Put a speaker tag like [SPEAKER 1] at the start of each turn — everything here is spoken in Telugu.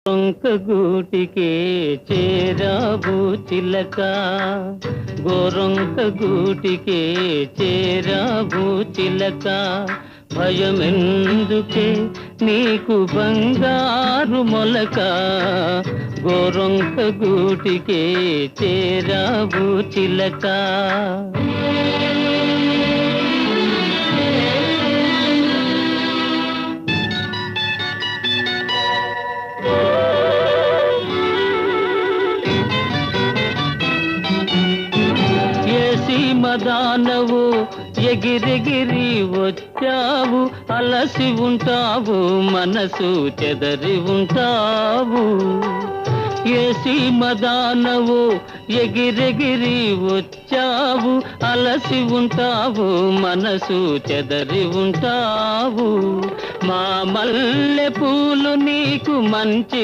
[SPEAKER 1] గొంక గూటికే చేరావు చిలక, గోరొంక గూటికే చేరావు చిలక. భయమెందుకే నీకు బంగారు మొలక, గోరొంక గూటికే చేరావు చిలక. మదానవు ఎగిరెగిరి వచ్చావు, అలసి ఉంటావు మనసు చెదరి ఉంటావు. ఏసి మదానవు ఎగిరెగిరి వచ్చావు, అలసి ఉంటావు మనసు చెదరి ఉంటావు. మా మల్లె పూలు నీకు మంచి